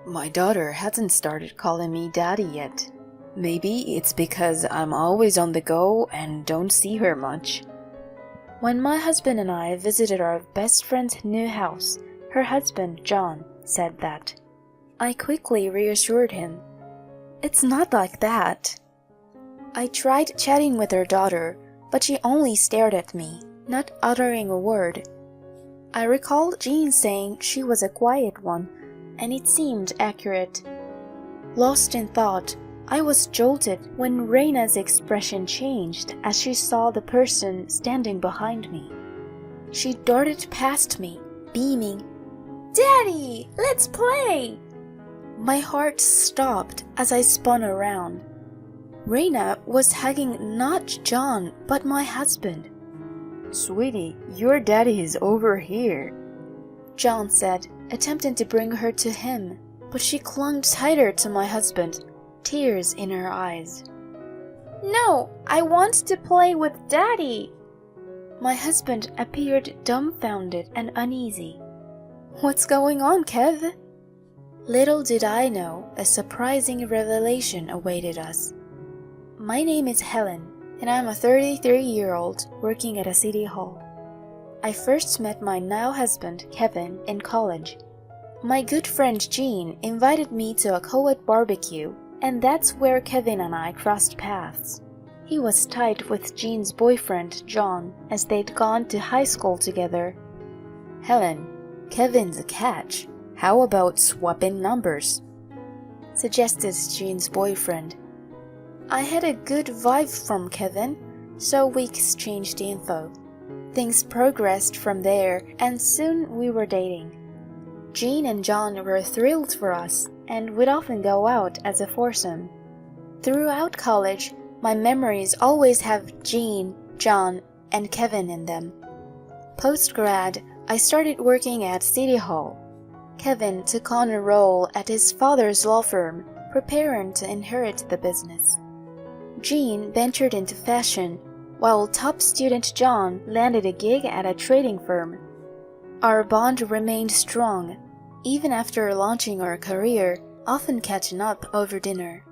My daughter hasn't started calling me daddy yet. Maybe it's because I'm always on the go and don't see her much. When my husband and I visited our best friend's new house, her husband, John, said that. I quickly reassured him. It's not like that. I tried chatting with her daughter, but she only stared at me, not uttering a word. I recalled Jean saying she was a quiet one, and it seemed accurate. Lost in thought, I was jolted when Reina's expression changed as she saw the person standing behind me. She darted past me, beaming, "Daddy, let's play!" My heart stopped as I spun around. Reina was hugging not John, but my husband. "Sweetie, your daddy is over here," John said, attempting to bring her to him, but she clung tighter to my husband, tears in her eyes. "No, I want to play with Daddy!" My husband appeared dumbfounded and uneasy. "What's going on, Kev?" Little did I know a surprising revelation awaited us. My name is Helen, and I'm a 33-year-old working at a city hall. I first met my now husband, Kevin, in college. My good friend Jean invited me to a co-ed barbecue, and that's where Kevin and I crossed paths. He was tight with Jean's boyfriend, John, as they'd gone to high school together. "Helen, Kevin's a catch. How about swapping numbers?" suggested Jean's boyfriend. I had a good vibe from Kevin, so we exchanged info. Things progressed from there, and soon we were dating. Jean and John were thrilled for us, and would often go out as a foursome. Throughout college, my memories always have Jean, John, and Kevin in them. Post-grad, I started working at City Hall. Kevin took on a role at his father's law firm, preparing to inherit the business. Jean ventured into fashion, while top student John landed a gig at a trading firm. Our bond remained strong, even after launching our career, often catching up over dinner.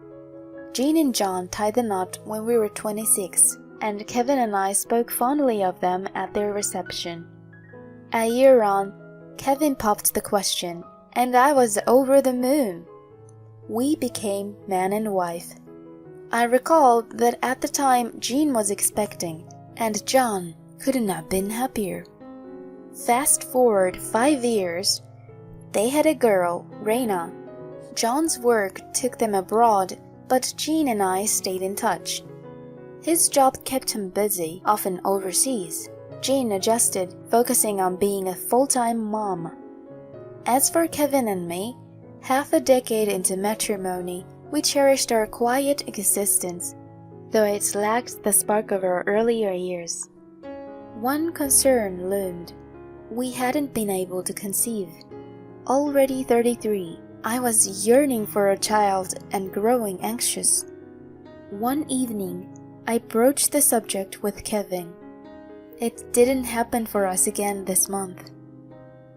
Jean and John tied the knot when we were 26, and Kevin and I spoke fondly of them at their reception. A year on, Kevin popped the question, and I was over the moon. We became man and wife. I recall that at the time Jean was expecting, and John couldn't have been happier. Fast forward 5 years, they had a girl, Reina. John's work took them abroad, but Jean and I stayed in touch. His job kept him busy, often overseas. Jean adjusted, focusing on being a full-time mom. As for Kevin and me, half a decade into matrimony, we cherished our quiet existence, though it lacked the spark of our earlier years. One concern loomed. We hadn't been able to conceive. Already 33, I was yearning for a child and growing anxious. One evening, I broached the subject with Kevin. It didn't happen for us again this month.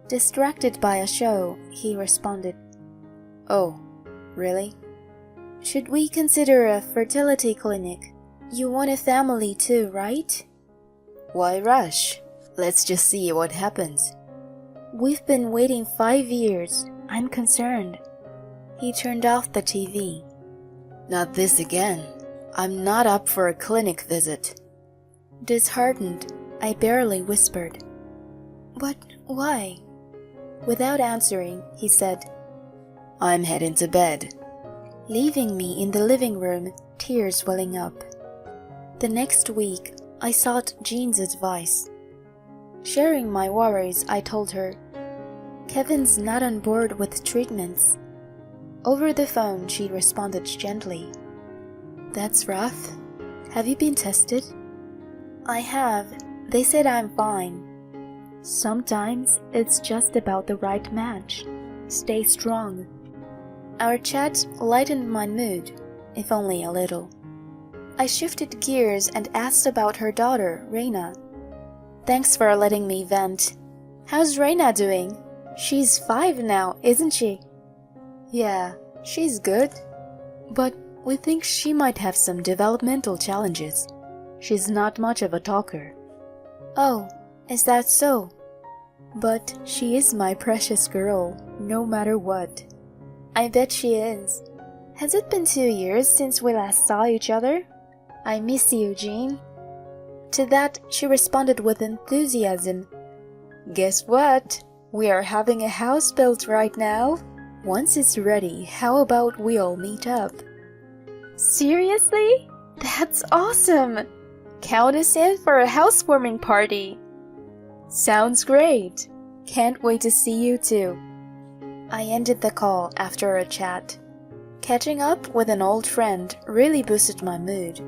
Distracted by a show, he responded, "Oh, really? Should we consider a fertility clinic? You want a family too, right?" "Why rush? Let's just see what happens." "We've been waiting 5 years. I'm concerned." He turned off the TV. "Not this again. I'm not up for a clinic visit." Disheartened, I barely whispered, "But why?" Without answering, he said, "I'm heading to bed," leaving me in the living room, tears welling up. The next week, I sought Jean's advice. Sharing my worries, I told her, "Kevin's not on board with treatments." Over the phone, she responded gently, "That's rough. Have you been tested?" "I have. They said I'm fine." "Sometimes it's just about the right match. Stay strong." Our chat lightened my mood, if only a little. I shifted gears and asked about her daughter, Reina. "Thanks for letting me vent. How's Reina doing? She's 5 now, isn't she?" Yeah, she's good. But we think she might have some developmental challenges. She's not much of a talker. Oh, is that so? But she is my precious girl, no matter what. I bet she is. Has it been 2 years since we last saw each other? I miss you, Jean. To that, she responded with enthusiasm. Guess what? We are having a house built right now. Once it's ready, how about we all meet up? Seriously? That's awesome! Count us in for a housewarming party. Sounds great. Can't wait to see you too. I ended the call after a chat. Catching up with an old friend really boosted my mood.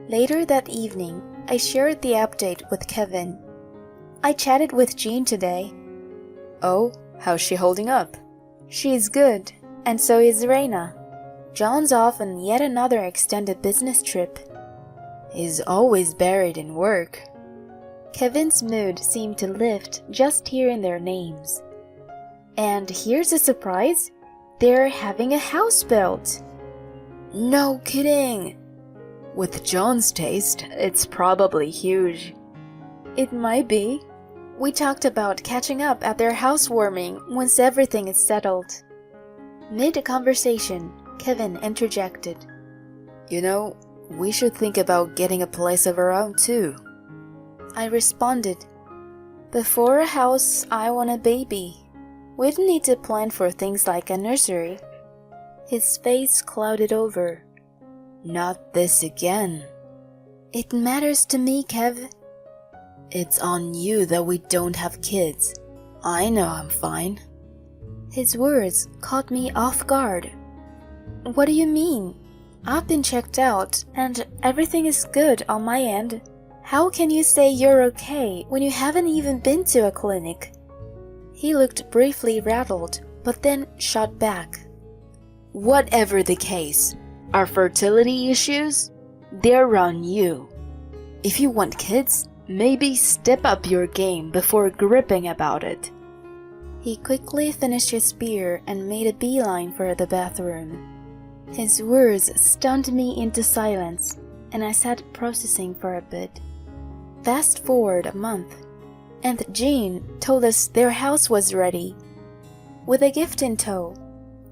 Later that evening, I shared the update with Kevin. I chatted with Jean today. Oh, how's she holding up? She's good, and so is Reina. John's off on yet another extended business trip. He's always buried in work. Kevin's mood seemed to lift just hearing their names. And here's a surprise. They're having a house built. No kidding. With John's taste, it's probably huge. It might be. We talked about catching up at their housewarming once everything is settled. Mid-conversation, Kevin interjected. You know, we should think about getting a place of our own too. I responded. Before a house, I want a baby. We'd need to plan for things like a nursery. His face clouded over. Not this again. It matters to me, Kev. It's on you that we don't have kids. I know I'm fine. His words caught me off guard. What do you mean? I've been checked out, and everything is good on my end. How can you say you're okay when you haven't even been to a clinic? He looked briefly rattled, but then shot back. Whatever the case, our fertility issues, they're on you. If you want kids, maybe step up your game before gripping about it. He quickly finished his beer and made a beeline for the bathroom. His words stunned me into silence, and I sat processing for a bit. Fast forward a month, and Jean told us their house was ready. With a gift in tow,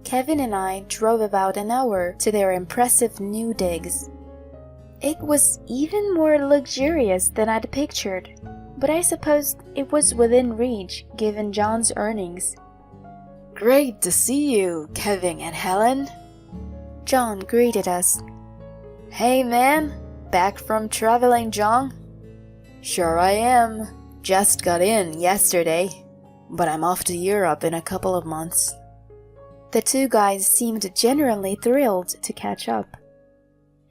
Kevin and I drove about an hour to their impressive new digs. It was even more luxurious than I'd pictured, but I suppose it was within reach given John's earnings. Great to see you, Kevin and Helen. John greeted us. Hey man, back from traveling, John? Sure I am. Just got in yesterday, but I'm off to Europe in a couple of months. The two guys seemed genuinely thrilled to catch up.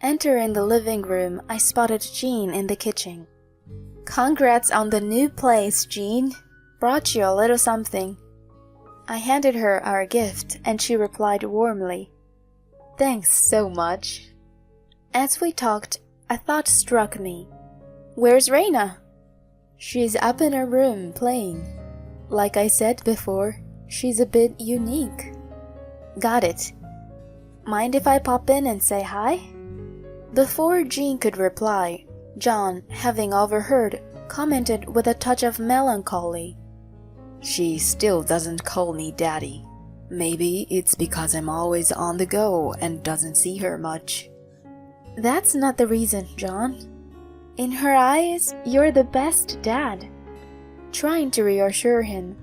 Entering the living room, I spotted Jean in the kitchen. Congrats on the new place, Jean. Brought you a little something. I handed her our gift, and she replied warmly. Thanks so much. As we talked, a thought struck me. Where's Reina? She's up in her room playing. Like I said before, she's a bit unique. Got it. Mind if I pop in and say hi? Before Jean could reply, John, having overheard, commented with a touch of melancholy. She still doesn't call me daddy. Maybe it's because I'm always on the go and doesn't see her much. That's not the reason, John. In her eyes, you're the best dad. Trying to reassure him,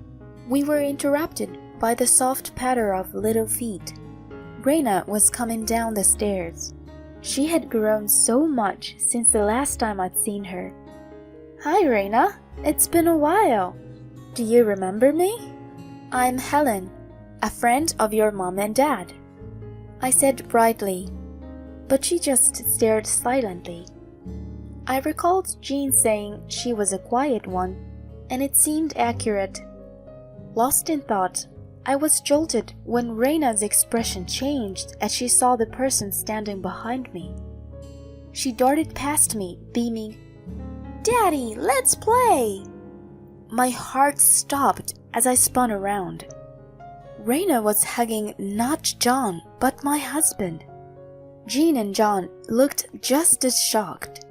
we were interrupted by the soft patter of little feet. Reina was coming down the stairs. She had grown so much since the last time I'd seen her. Hi, Reina. It's been a while. Do you remember me? I'm Helen, a friend of your mom and dad, I said brightly, but she just stared silently. I recalled Jean saying she was a quiet one, and it seemed accurate. Lost in thought, I was jolted when Reina's expression changed as she saw the person standing behind me. She darted past me, beaming, "Daddy, let's play!" My heart stopped as I spun around. Reina was hugging not John, but my husband. Jean and John looked just as shocked.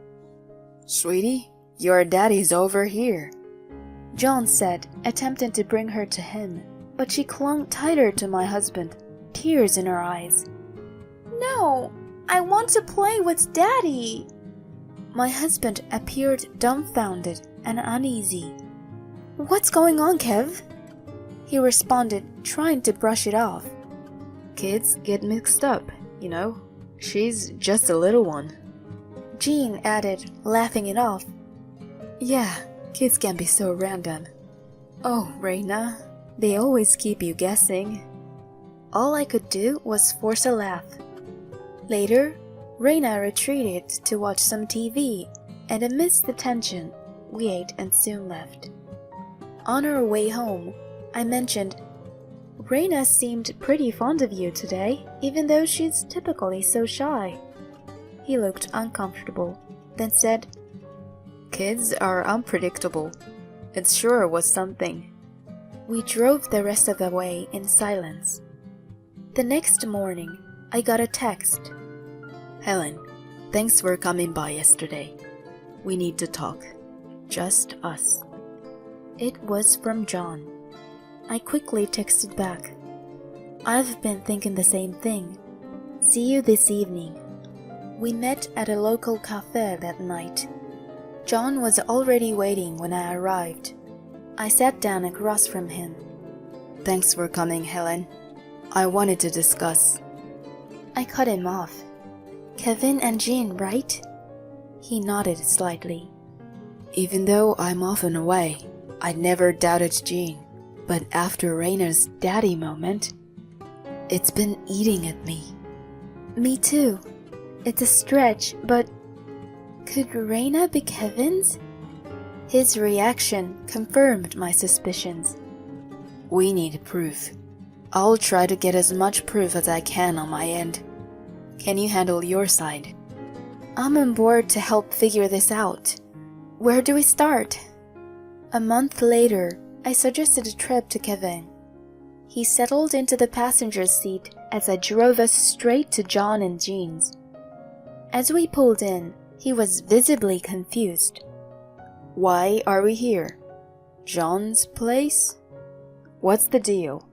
"Sweetie, your daddy's over here," John said, attempting to bring her to him, but she clung tighter to my husband, tears in her eyes. "No, I want to play with Daddy." My husband appeared dumbfounded and uneasy. "What's going on, Kev?" He responded, trying to brush it off. "Kids get mixed up, you know. She's just a little one." Jean added, laughing it off. "Yeah, kids can be so random. Oh, Reina, they always keep you guessing." All I could do was force a laugh. Later, Reina retreated to watch some TV, and amidst the tension, we ate and soon left. On our way home, I mentioned, "Reina seemed pretty fond of you today, even though she's typically so shy." He looked uncomfortable, then said, "Kids are unpredictable. It sure was something." We drove the rest of the way in silence. The next morning, I got a text. "Helen, thanks for coming by yesterday. We need to talk. Just us." It was from John. I quickly texted back, "I've been thinking the same thing. See you this evening." We met at a local cafe that night. John was already waiting when I arrived. I sat down across from him. "Thanks for coming, Helen. I wanted to discuss." I cut him off. "Kevin and Jean, right?" He nodded slightly. "Even though I'm often away, I never doubted Jean. But after Raina's daddy moment, it's been eating at me." "Me too. It's a stretch, but could Reina be Kevin's?" His reaction confirmed my suspicions. "We need proof. I'll try to get as much proof as I can on my end. Can you handle your side?" "I'm on board to help figure this out. Where do we start?" A month later, I suggested a trip to Kevin. He settled into the passenger seat as I drove us straight to John and Jean's. As we pulled in, he was visibly confused. "Why are we here? John's place? What's the deal?"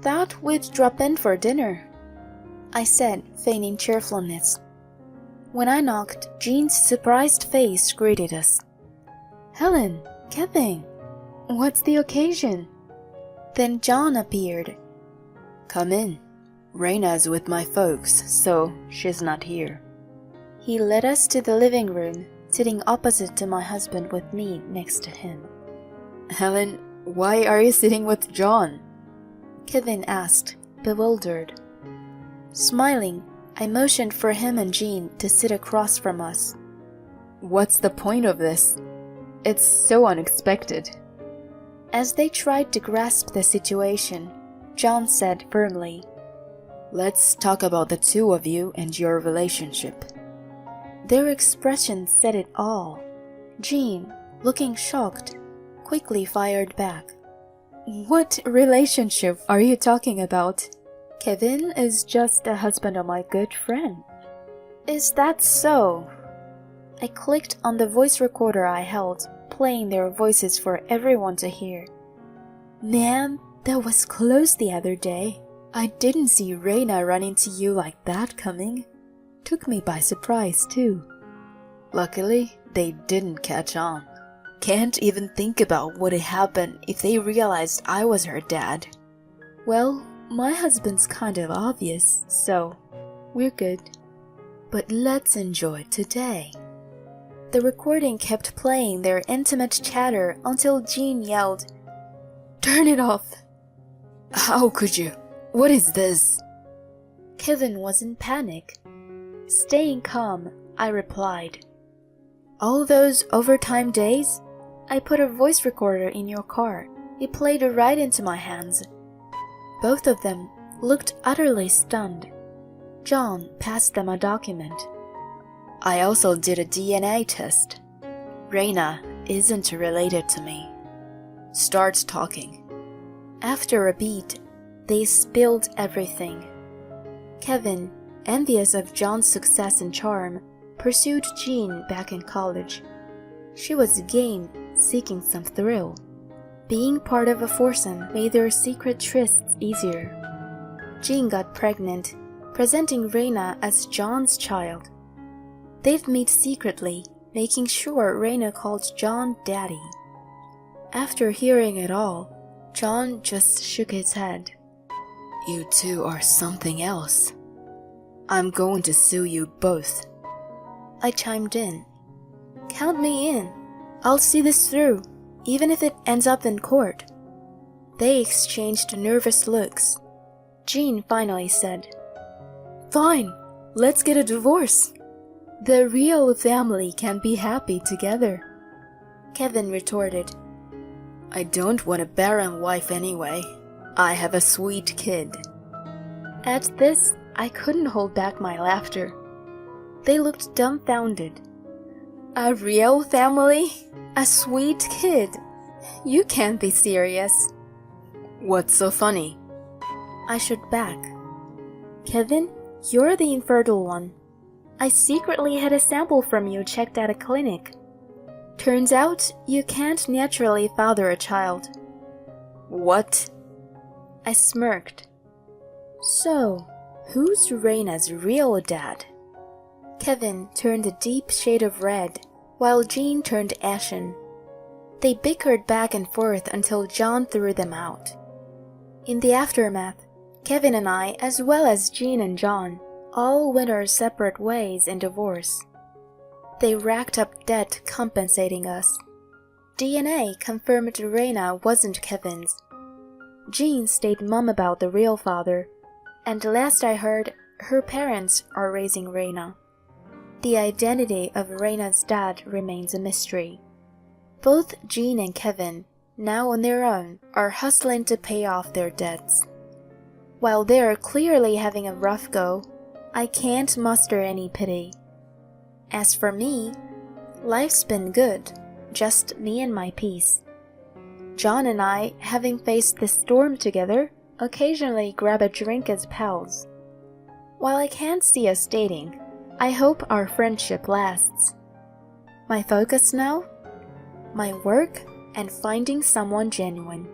"Thought we'd drop in for dinner," I said, feigning cheerfulness. When I knocked, Jean's surprised face greeted us. "Helen, Kevin, what's the occasion?" Then John appeared. "Come in. Reina's with my folks, so she's not here." He led us to the living room, sitting opposite to my husband with me next to him. "Helen, why are you sitting with John?" Kevin asked, bewildered. Smiling, I motioned for him and Jean to sit across from us. "What's the point of this? It's so unexpected." As they tried to grasp the situation, John said firmly, "Let's talk about the two of you and your relationship." Their expressions said it all. Jean, looking shocked, quickly fired back. "What relationship are you talking about? Kevin is just a husband of my good friend." "Is that so?" I clicked on the voice recorder I held, playing their voices for everyone to hear. "Man, that was close the other day. I didn't see Reina run into you like that coming. Took me by surprise, too. Luckily, they didn't catch on. Can't even think about what had happened if they realized I was her dad." "Well, my husband's kind of obvious, so we're good." "But let's enjoy today." The recording kept playing their intimate chatter until Jean yelled, "Turn it off!" "How could you? What is this?" Kevin was in panic. Staying calm, I replied, "All those overtime days, I put a voice recorder in your car. It played right into my hands." Both of them looked utterly stunned. John passed them a document. "I also did a DNA test. Reina isn't related to me." "Start talking." After a beat, They spilled everything. Kevin, envious of John's success and charm, pursued Jean back in college. She was game, seeking some thrill. Being part of a foursome made their secret trysts easier. Jean got pregnant, presenting Raina as John's child. They'd meet secretly, making sure Raina called John Daddy. After hearing it all, John just shook his head. You two are something else. I'm going to sue you both. I chimed in. Count me in. I'll see this through, even if it ends up in court. They exchanged nervous looks. Jean finally said, Fine, let's get a divorce. The real family can be happy together. Kevin retorted, I don't want a barren wife anyway. I have a sweet kid. At this, I couldn't hold back my laughter. They looked dumbfounded. A real family? A sweet kid? You can't be serious. What's so funny? I shook back. Kevin, you're the infertile one. I secretly had a sample from you checked at a clinic. Turns out you can't naturally father a child. What? I smirked. So, who's Raina's real dad? Kevin turned a deep shade of red, while Jean turned ashen. They bickered back and forth until John threw them out. In the aftermath, Kevin and I, as well as Jean and John, all went our separate ways in divorce. They racked up debt compensating us. DNA confirmed Raina wasn't Kevin's. Jean stayed mum about the real father, and last I heard, her parents are raising Raina. The identity of Raina's dad remains a mystery. Both Jean and Kevin, now on their own, are hustling to pay off their debts. While they're clearly having a rough go, I can't muster any pity. As for me, life's been good, just me and my peace. John and I, having faced the storm together, occasionally grab a drink as pals. While I can't see us dating, I hope our friendship lasts. My focus now? My work and finding someone genuine.